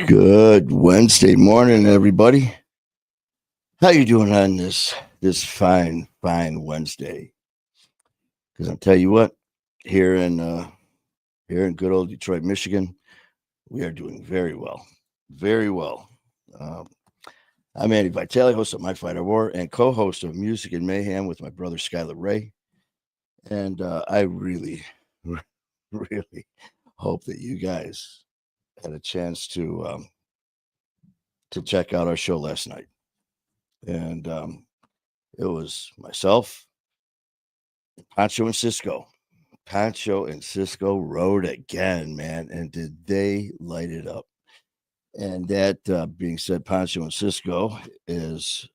Good Wednesday morning, everybody. How you doing on this fine Wednesday? Because I'll tell you what, here in here in good old Detroit, Michigan, we are doing very well, very well. Um, I'm Andy Vitale, host of My Fighter War and co-host of Music and Mayhem with my brother Skylar Ray. And I really, really hope that you guys had a chance to check out our show last night. And it was myself, Pancho and Cisco. Pancho and Cisco rode again, man, and did they light it up? And that being said, Pancho and Cisco is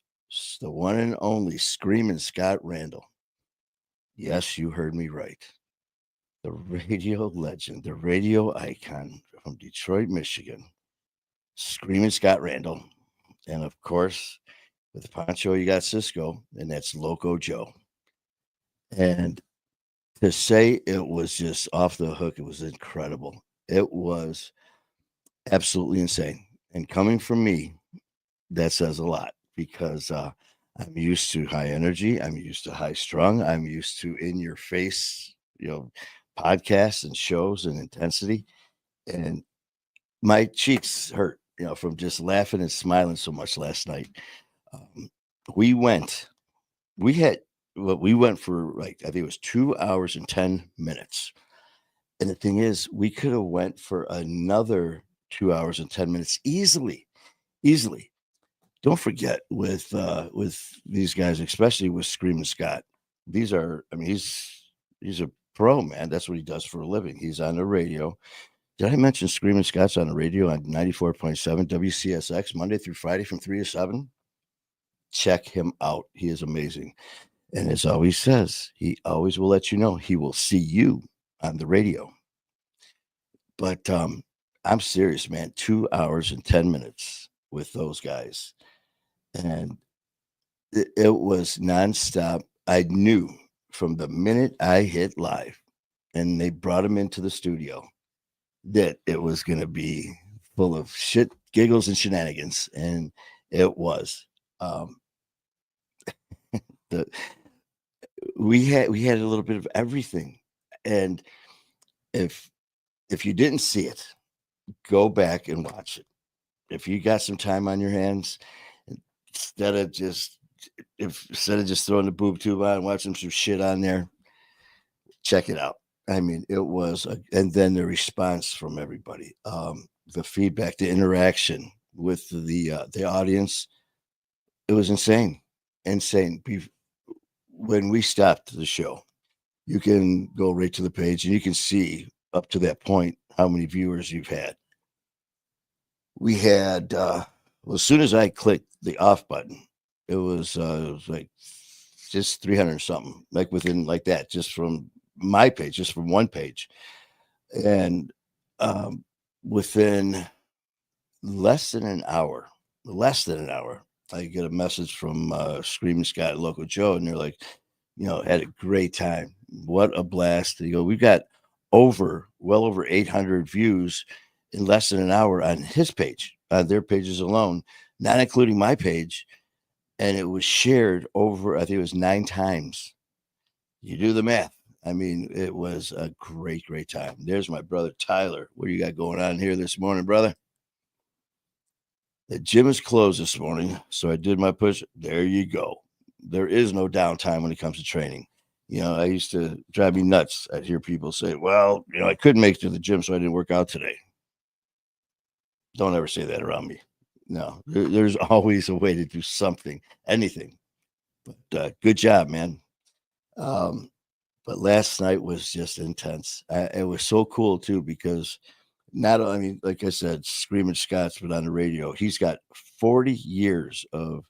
the one and only Screaming Scott Randall. Yes, you heard me right. The radio legend, the radio icon from Detroit, Michigan, Screaming Scott Randall. And of course, with Pancho, you got Cisco, and that's Loco Joe. And to say it was just off the hook, it was incredible. It was absolutely insane. And coming from me, that says a lot because I'm used to high energy. I'm used to high strung. I'm used to in your face, podcasts and shows and intensity. And my cheeks hurt, from just laughing and smiling so much last night. Um, we went, we had, well, we went for like, I think it was 2 hours and 10 minutes. And the thing is, we could have went for another 2 hours and 10 minutes easily, easily. Don't forget with these guys, especially with Screaming Scott. These are, I mean, he's a pro, man. That's what he does for a living. He's on the radio. Did I mention Screaming Scott's on the radio on 94.7 WCSX Monday through Friday from 3 to 7? Check him out. He is amazing. And as always says, he always will let you know he will see you on the radio. But I'm serious, man. 2 hours and 10 minutes with those guys. And it was nonstop. I knew from the minute I hit live and they brought him into the studio that it was going to be full of shit, giggles, and shenanigans. And it was. Um, the, we had a little bit of everything. And if if you didn't see it, go back and watch it. If you got some time on your hands, instead of just instead of just throwing the boob tube on and watching some shit on there, check it out. I mean, it was, and then the response from everybody, the feedback, the interaction with the audience, it was insane, insane. When we stopped the show, you can go right to the page and you can see up to that point how many viewers you've had. We had well, as soon as I clicked the off button, it was like just 300 something, like within like that, just from my page, just from one page, and um, within less than an hour, I get a message from Screaming Scott and Local Joe, and they're like, had a great time. What a blast! They go, we've got well over 800 views in less than an hour on his page, on their pages alone, not including my page. And it was shared over, I think it was 9 times. You do the math. I mean, it was a great, great time. There's my brother Tyler. What do you got going on here this morning, brother? The gym is closed this morning, so I did my push. There you go. There is no downtime when it comes to training. I used to drive me nuts. I'd hear people say, well, I couldn't make it to the gym, so I didn't work out today. Don't ever say that around me. No, there's always a way to do something, anything. But good job, man. Um, but last night was just intense. It was so cool too because I mean, like I said, Screaming Scott's been on the radio. He's got 40 years of,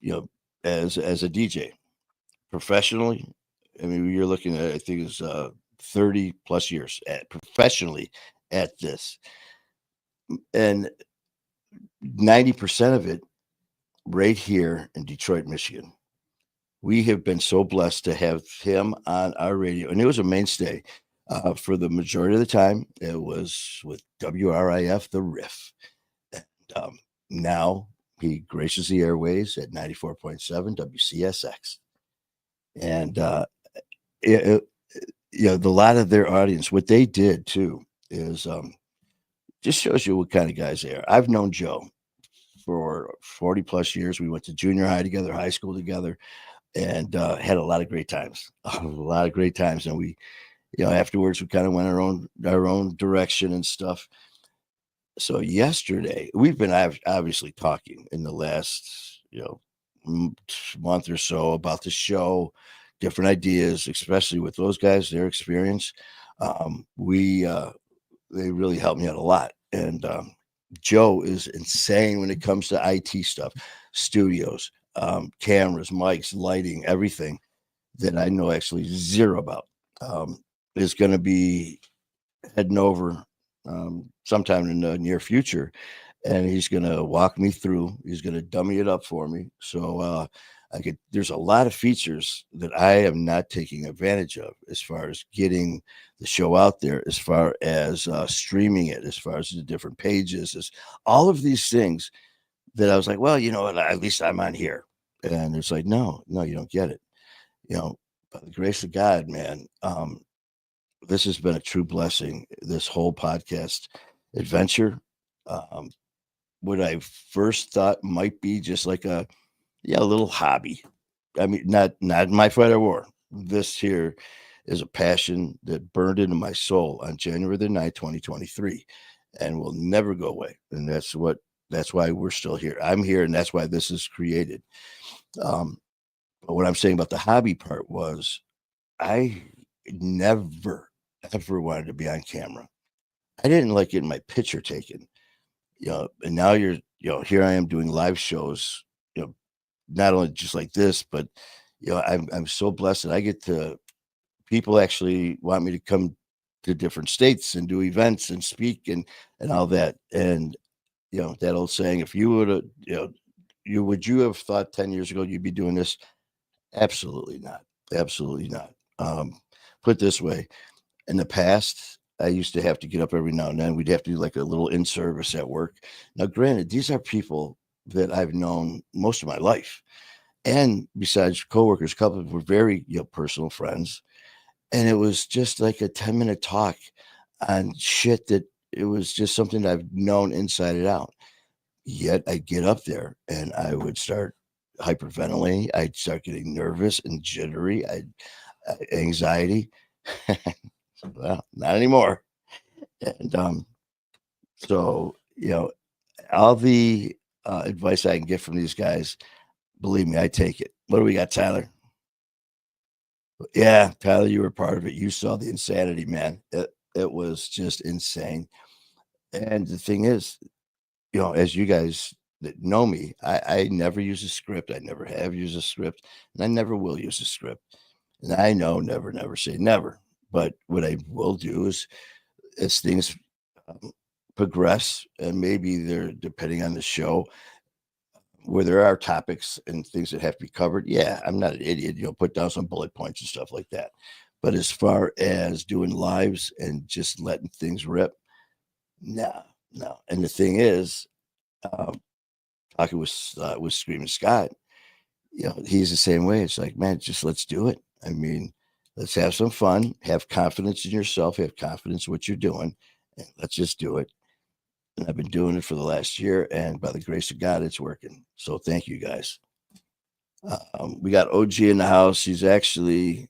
you know, as a DJ professionally. I mean, you're looking at, I think it's 30 plus years professionally at this. And 90% of it right here in Detroit, Michigan. We have been so blessed to have him on our radio, and it was a mainstay for the majority of the time. It was with WRIF, the Riff, now he graces the airways at 94.7 WCSX. And it, it, a lot of their audience, what they did too is just shows you what kind of guys they are. I've known Joe for 40 plus years. We went to junior high together, high school together, and had a lot of great times. A lot of great times. And we, afterwards we kind of went our own direction and stuff. So yesterday we've been obviously talking in the last, month or so about the show, different ideas, especially with those guys, their experience. We They really helped me out a lot. And Joe is insane when it comes to IT stuff, studios, cameras, mics, lighting, everything that I know actually zero about. Is going to be heading over sometime in the near future, and he's going to walk me through. He's going to dummy it up for me. So there's a lot of features that I am not taking advantage of as far as getting the show out there, as far as streaming it, as far as the different pages, as all of these things that I was like, well, you know what, at least I'm on here. And it's like, no, you don't get it. By the grace of God, man, this has been a true blessing, this whole podcast adventure. Um, what I first thought might be just like a little hobby. I mean, not my fight or war. This here is a passion that burned into my soul on January the 9th, 2023, and will never go away. And that's why we're still here. I'm here, and that's why this is created. But what I'm saying about the hobby part was I never ever wanted to be on camera. I didn't like getting my picture taken. And now here I am doing live shows, not only just like this, but I'm so blessed that I get to people actually want me to come to different states and do events and speak and all that. And that old saying, if you would have, would you have thought 10 years ago you'd be doing this? Absolutely not. Absolutely not. Put it this way, in the past, I used to have to get up every now and then. We'd have to do like a little in service at work. Now, granted, these are people that I've known most of my life. And besides coworkers, a couple were very personal friends. And it was just like a 10-minute talk on shit that it was just something that I've known inside and out. Yet I'd get up there and I would start hyperventilating. I'd start getting nervous and jittery. Anxiety. Well, not anymore. And so all the advice I can get from these guys, believe me, I take it. What do we got, Tyler? Yeah, Tyler, you were part of it. You saw the insanity, man. It was just insane. And the thing is, as you guys that know me, I never use a script. I never have used a script, and I never will use a script. And I know never say never. But what I will do is, as things progress, and maybe they're depending on the show, where there are topics and things that have to be covered. Yeah, I'm not an idiot. Put down some bullet points and stuff like that. But as far as doing lives and just letting things rip, no, no. And the thing is, talking with Screaming Scott, he's the same way. It's like, man, just let's do it. I mean, let's have some fun, have confidence in yourself, have confidence in what you're doing, and let's just do it. And I've been doing it for the last year, and by the grace of God, it's working. So thank you guys. We got OG in the house. She's actually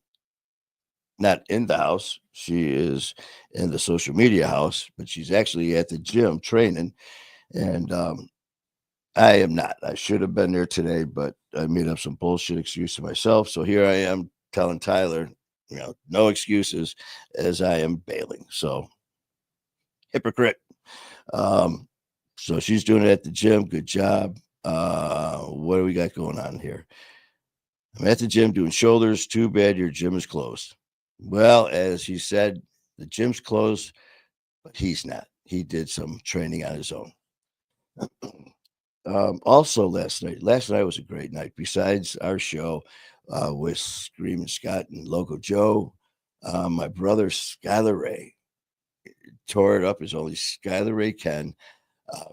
not in the house. She is in the social media house, but she's actually at the gym training. And I am not. I should have been there today, but I made up some bullshit excuse to myself. So here I am telling Tyler, no excuses, as I am bailing. So hypocrite. So she's doing it at the gym. Good job. What do we got going on here? I'm at the gym doing shoulders. Too bad your gym is closed. Well, as he said, the gym's closed, but he's not. He did some training on his own. Also last night was a great night. Besides our show with Screaming Scott and Loco Joe, my brother Skylar Ray tore it up as only Skylar Ray can.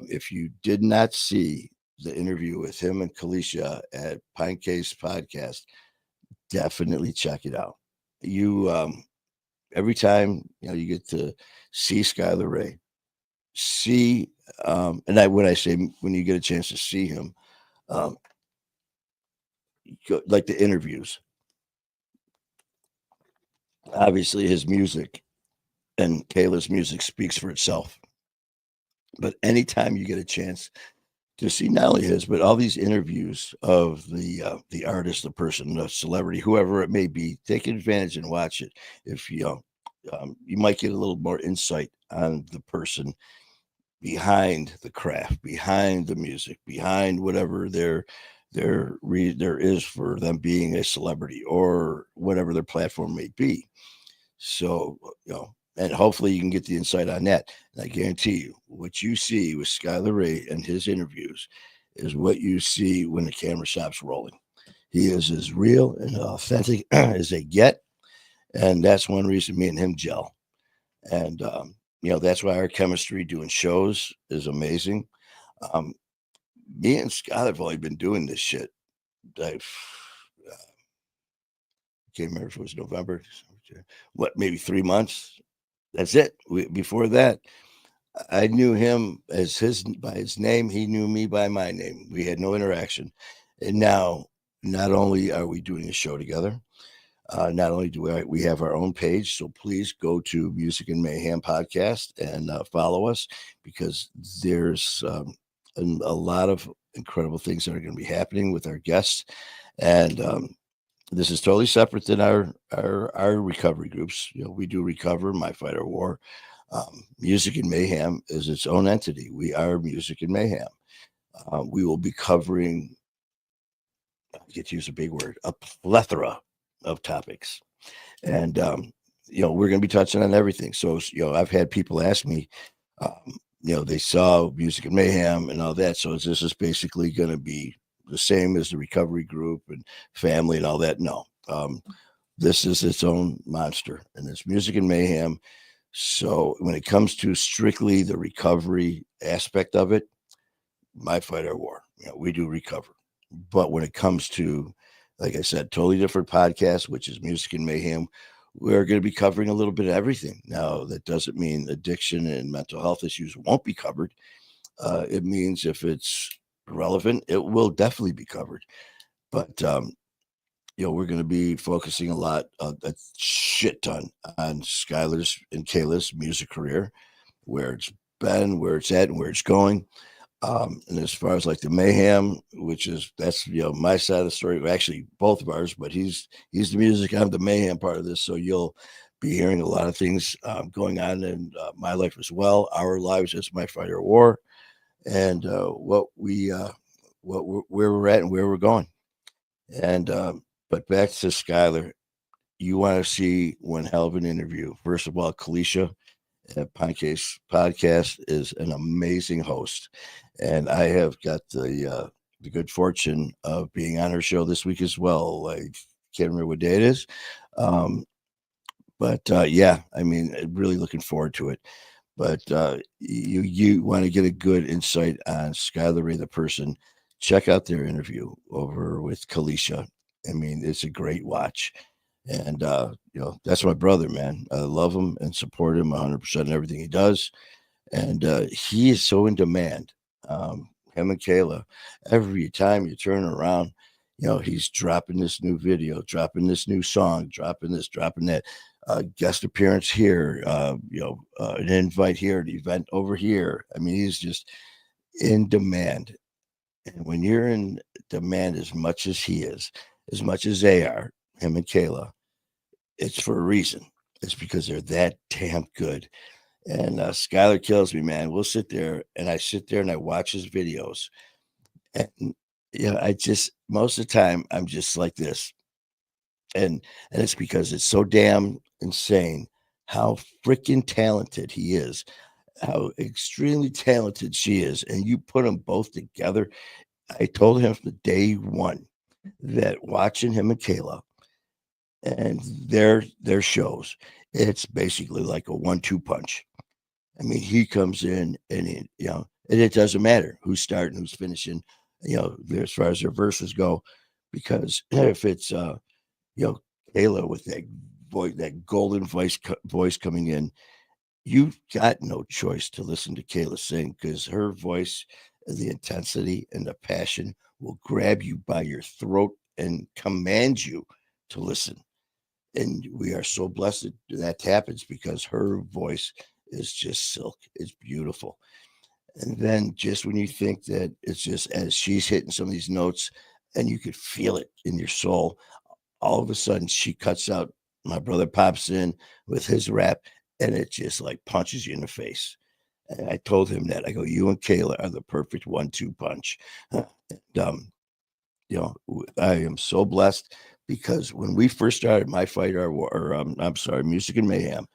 If you did not see the interview with him and Kalisha at Pine Case Podcast, definitely check it out. You every time you get to see Skylar Ray, see and I when I say when you get a chance to see him, um, like the interviews, obviously his music and Kayla's music speaks for itself. But anytime you get a chance to see not only his, but all these interviews of the artist, the person, the celebrity, whoever it may be, take advantage and watch it. If you might get a little more insight on the person behind the craft, behind the music, behind whatever there is for them being a celebrity or whatever their platform may be. So, and hopefully you can get the insight on that. And I guarantee you, what you see with Skylar Ray and his interviews is what you see when the camera stops rolling. He is as real and authentic as they get. And that's one reason me and him gel. And, that's why our chemistry doing shows is amazing. Um, Me and Scott have only been doing this shit. I can't remember if it was November, maybe 3 months. That's it. Before that, I knew him by his name. He knew me by my name. We had no interaction. And now, not only are we doing a show together, not only do we have our own page, so please go to Music and Mayhem Podcast and follow us, because there's a lot of incredible things that are going to be happening with our guests. And this is totally separate than our recovery groups. We do recover, My Fight or War. Music and Mayhem is its own entity. We are Music and Mayhem. We will be covering, I get to use a big word, a plethora of topics. And, we're going to be touching on everything. So, I've had people ask me, they saw Music and Mayhem and all that. So is this basically going to be the same as the recovery group and family and all that? No. This is its own monster, and it's Music and Mayhem. So when it comes to strictly the recovery aspect of it, My Fight or War, we do recover. But when it comes to, like I said, totally different podcast, which is Music and Mayhem, we're going to be covering a little bit of everything. Now, that doesn't mean addiction and mental health issues won't be covered. It means if it's relevant, it will definitely be covered. But, we're going to be focusing a shit ton on Skylar's and Kayla's music career, where it's been, where it's at, and where it's going. And as far as like the Mayhem, that's my side of the story, actually both of ours, but he's the music, I'm the Mayhem part of this. So you'll be hearing a lot of things going on in my life as well, our lives as My Fight or War, and where we're at and where we're going. And but back to Skylar, you want to see one hell of an interview. First of all, Kalisha at Pinecase Podcast is an amazing host, and I have got the good fortune of being on her show this week as well. I can't remember what day it is, but yeah, I mean, really looking forward to it. But you want to get a good insight on Skylar Ray, the person, check out their interview over with Kalisha. I mean, it's a great watch. And, that's my brother, man. I love him and support him 100% in everything he does. And he is so in demand. Him and Kayla, every time you turn around, he's dropping this new video, dropping this new song, dropping this, dropping that. Guest appearance here, an invite here, an event over here. I mean, he's just in demand. And when you're in demand as much as he is, as much as they are, him and Kayla, it's for a reason. It's because they're that damn good. And Skylar kills me, man. We'll sit there, and I sit there and I watch his videos. And, most of the time, I'm just like this. And it's because it's so damn insane how freaking talented he is, how extremely talented she is. And you put them both together. I told him from day one that watching him and Kayla and their shows, it's basically like a 1-2 punch. I mean, he comes in and And it doesn't matter who's starting, who's finishing, as far as their verses go, because if it's you know, Kayla with that voice, that golden voice coming in, you've got no choice to listen to Kayla sing because her voice, the intensity and the passion will grab you by your throat and command you to listen. And we are so blessed that happens because her voice is just silk. It's beautiful. And then just when you think that it's just as she's hitting some of these notes and you could feel it in your soul, all of a sudden she cuts out. My brother pops in with his rap and it just like punches you in the face. And I told him that I go, you and Kayla are the perfect 1-2 punch. And, I am so blessed because when we first started my fight, I'm sorry, Music and Mayhem,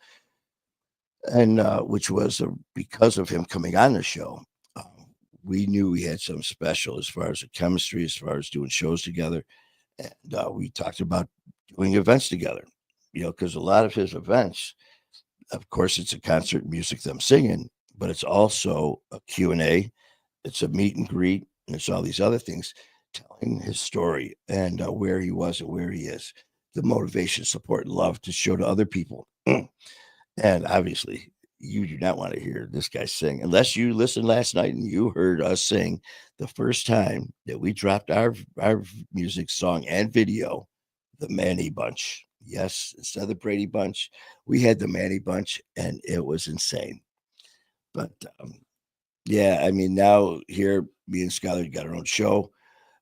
and which was because of him coming on the show. We knew we had something special as far as the chemistry, as far as doing shows together, and we talked about doing events together. Because a lot of his events, of course, it's a concert, music, them singing, but it's also a Q&A, it's a meet and greet, and it's all these other things, telling his story and where he was and where he is, the motivation, support, and love to show to other people. And obviously, you do not want to hear this guy sing unless you listened last night and you heard us sing the first time that we dropped our music, song, and video, the Manny Bunch. Yes, instead of the Brady Bunch, we had the Manny Bunch, and it was insane. But yeah, I mean, now here, me and Skylar got our own show.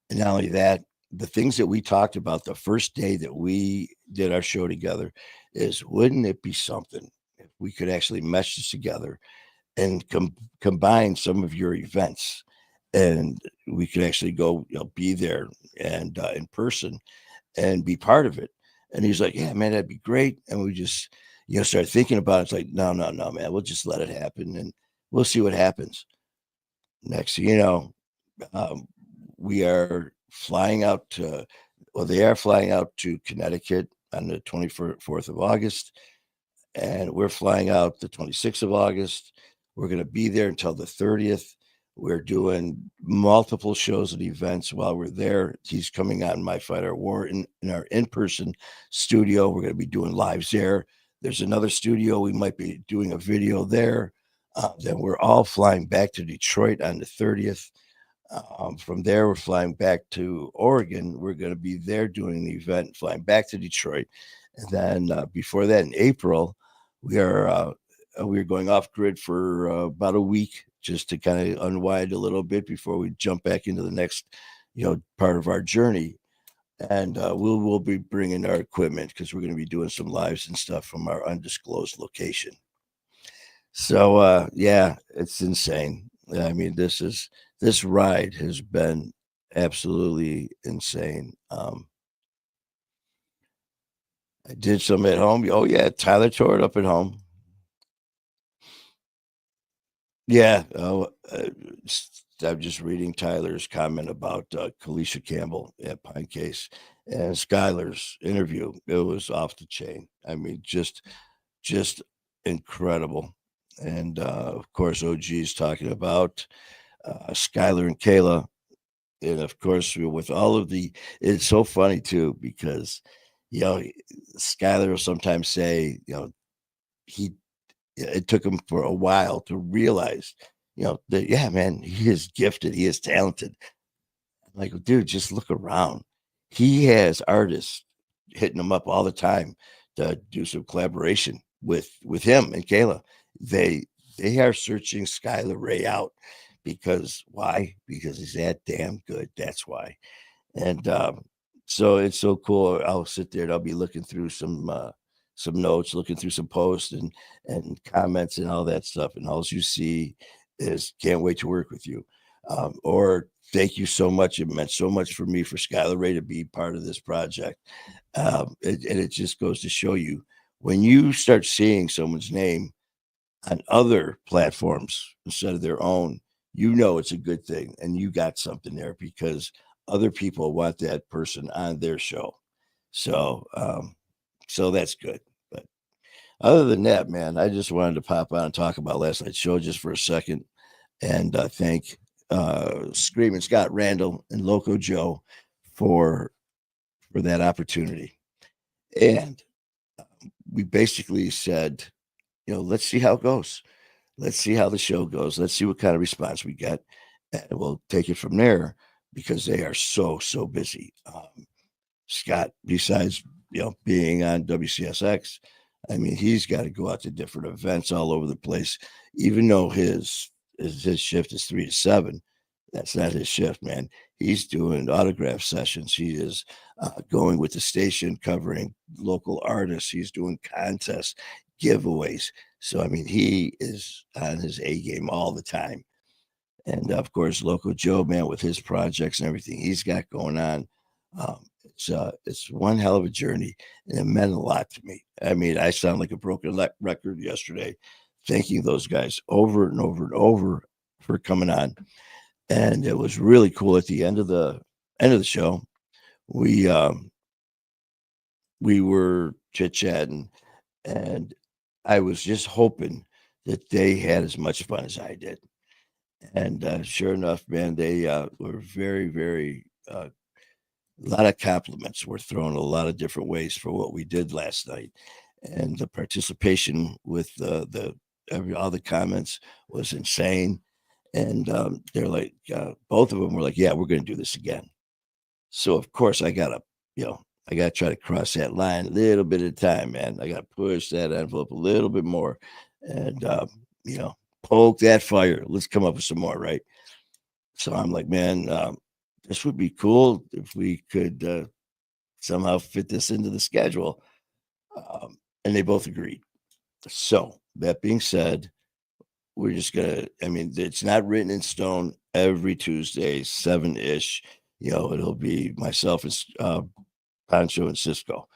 And not only that, the things that we talked about the first day that we did our show together is wouldn't it be something if we could actually mesh this together and combine some of your events and we could actually go, be there and in person and be part of it. And he's like, yeah, man, that'd be great. And we just, start thinking about it. It's like, no, no, no, man, we'll just let it happen and we'll see what happens. Next thing you know, um, we are flying out to, well, they are flying out to Connecticut on the 24th of August, and we're flying out the 26th of August. We're going to be there until the 30th. We're doing multiple shows and events while we're there. He's coming on My Fight Our War in our in-person studio. We're going to be doing lives there. There's another studio. We might be doing a video there. Then we're all flying back to Detroit on the 30th. From there, we're flying back to Oregon. We're going to be there doing the event, flying back to Detroit. And then before that, in April, we are going off grid for about a week just to kind of unwind a little bit before we jump back into the next, part of our journey. And we'll be bringing our equipment because we're going to be doing some lives and stuff from our undisclosed location. So yeah, it's insane. I mean, this ride has been absolutely insane. I did some at home. Oh yeah, Tyler tore it up at home. Yeah. I'm just reading Tyler's comment about Kalisha Campbell at Pine Case and Skylar's interview. It was off the chain. I mean, just incredible. And of course, OG's talking about Skylar and Kayla. And of course, with all of it's so funny too, because, you know, Skylar will sometimes say, he, it took him for a while to realize, that, yeah, man, he is gifted, he is talented. I'm like, dude, just look around. He has artists hitting him up all the time to do some collaboration with him and Kayla. They they are searching Skylar Ray out because why? Because he's that damn good. That's why. And so it's so cool. I'll sit there and I'll be looking through some notes, looking through some posts and comments and all that stuff. And all you see is can't wait to work with you. Or thank you so much. It meant so much for me for Skylar Ray to be part of this project. And it just goes to show you when you start seeing someone's name on other platforms instead of their own, it's a good thing and you got something there because other people want that person on their show. So, so that's good. But other than that, man, I just wanted to pop on and talk about last night's show just for a second. and thank Screaming Scott Randall and Loco Joe for that opportunity. And we basically said, let's see how it goes. Let's see how the show goes. Let's see what kind of response we get, and we'll take it from there because they are so busy. Scott, besides being on WCSX, I mean, he's got to go out to different events all over the place. Even though his shift is 3 to 7, that's not his shift, man. He's doing autograph sessions. He is going with the station, covering local artists. He's doing contests, giveaways. So I mean, he is on his A game all the time. And of course, Local Joe, man, with his projects and everything he's got going on, it's one hell of a journey, and it meant a lot to me. I mean, I sound like a broken record yesterday, thanking those guys over and over and over for coming on, and it was really cool. At the end of the show, we we were chit chatting, and I was just hoping that they had as much fun as I did. And sure enough, man, they were very. A lot of compliments were thrown a lot of different ways for what we did last night, and the participation with all the comments was insane. And they're like, both of them were like, "Yeah, we're going to do this again." So of course, I gotta try to cross that line a little bit at a time, man. I got to push that envelope a little bit more, and you know, poke that fire. Let's come up with some more, right? So I'm like, man, this would be cool if we could somehow fit this into the schedule. And they both agreed. So that being said, we're just gonna. I mean, it's not written in stone. Every Tuesday, 7 ish. It'll be myself and Pancho and Cisco.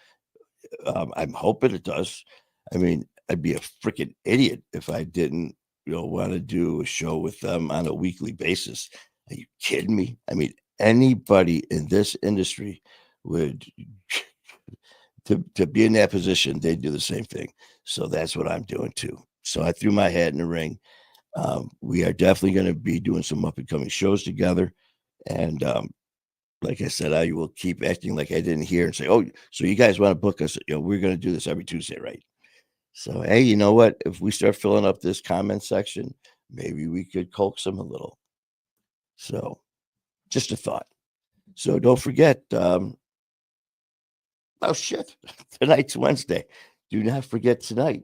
I'm hoping it does. I mean, I'd be a freaking idiot if I didn't, want to do a show with them on a weekly basis. Are you kidding me? I mean, anybody in this industry would to be in that position, they'd do the same thing. So that's what I'm doing too. So I threw my hat in the ring. We are definitely going to be doing some up and coming shows together, and like I said, I will keep acting like I didn't hear and say, "Oh, so you guys want to book us? We're going to do this every Tuesday, right?" So, hey, you know what? If we start filling up this comment section, maybe we could coax them a little. So, just a thought. So, don't forget. Oh shit! Tonight's Wednesday. Do not forget tonight.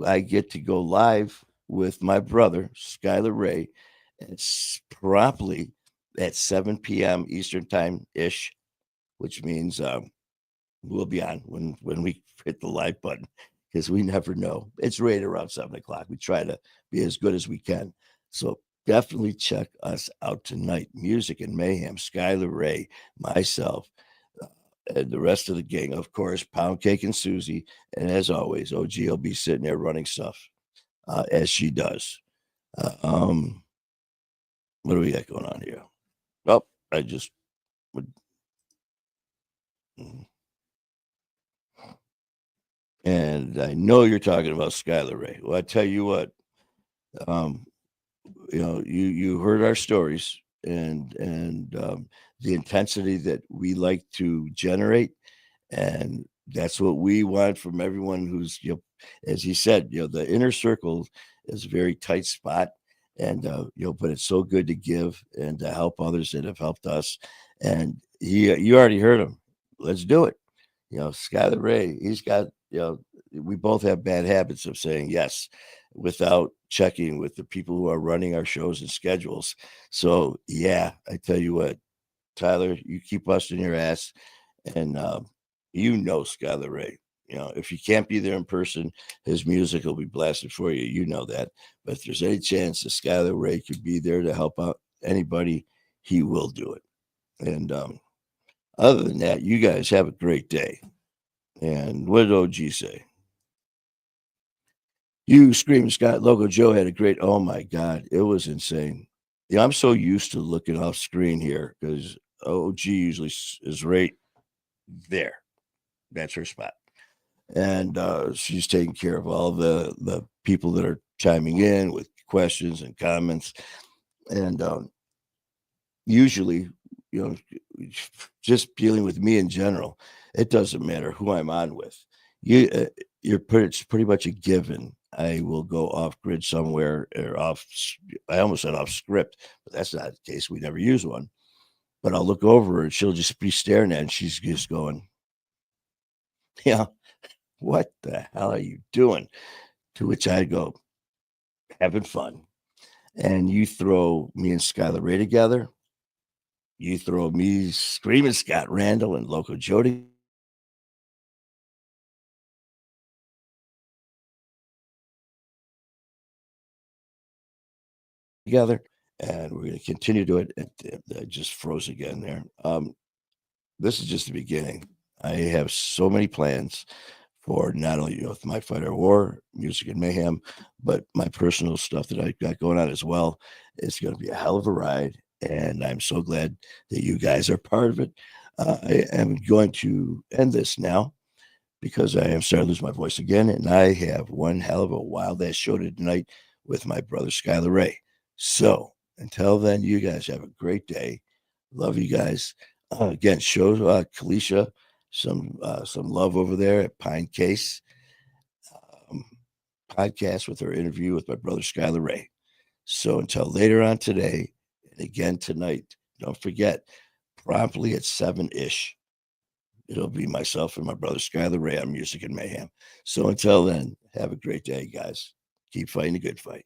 I get to go live with my brother Skylar Ray. It's promptly at 7 p.m. Eastern time ish, which means we'll be on when we hit the live button because we never know. It's right around 7 o'clock. We try to be as good as we can. So definitely check us out tonight. Music and Mayhem, Skylar Ray, myself, and the rest of the gang. Of course, Pound Cake and Susie. And as always, OG will be sitting there running stuff as she does. Uh, um, what do we got going on here? Oh, I just would. mm, And I know you're talking about Skylar Ray. Well, I tell you what, um, you heard our stories and the intensity that we like to generate, and that's what we want from everyone who's as he said, the inner circle is a very tight spot, and but it's so good to give and to help others that have helped us. And you already heard him. Let's do it. Skylar Ray, he's got, we both have bad habits of saying yes without checking with the people who are running our shows and schedules. So, yeah, I tell you what, Tyler, you keep busting your ass, and Skylar Ray. If you can't be there in person, his music will be blasted for you. You know that. But if there's any chance that Skylar Ray could be there to help out anybody, he will do it. And other than that, you guys have a great day. And what did OG say? You Screaming Scott Logo Joe had a great. Oh my God, it was insane. Yeah, I'm so used to looking off screen here because OG usually is right there. That's her spot, and she's taking care of all the people that are chiming in with questions and comments. And usually, you know, just dealing with me in general, it doesn't matter who I'm on with. You, it's pretty much a given. I will go off grid somewhere or I almost said off script, but that's not the case. We never use one. But I'll look over her and she'll just be staring at it and she's just going, yeah, what the hell are you doing? To which I go, having fun. And you throw me and Skylar Ray together. You throw me screaming Scott Randall and Loco Jody together, and we're going to continue to it. I just froze again there. This is just the beginning. I have so many plans for not only with my fighter war, music and mayhem, but my personal stuff that I got going on as well. It's going to be a hell of a ride, and I'm so glad that you guys are part of it. I am going to end this now because I am starting to lose my voice again, and I have one hell of a wild ass show tonight with my brother Skylar Ray. So until then, you guys have a great day. Love you guys. Again, show Kalisha some love over there at Pine Case um, podcast with her interview with my brother Skylar Ray. So until later on today, and again tonight, don't forget, promptly at 7-ish. It'll be myself and my brother Skylar Ray on Music and Mayhem. So until then, have a great day, guys. Keep fighting a good fight.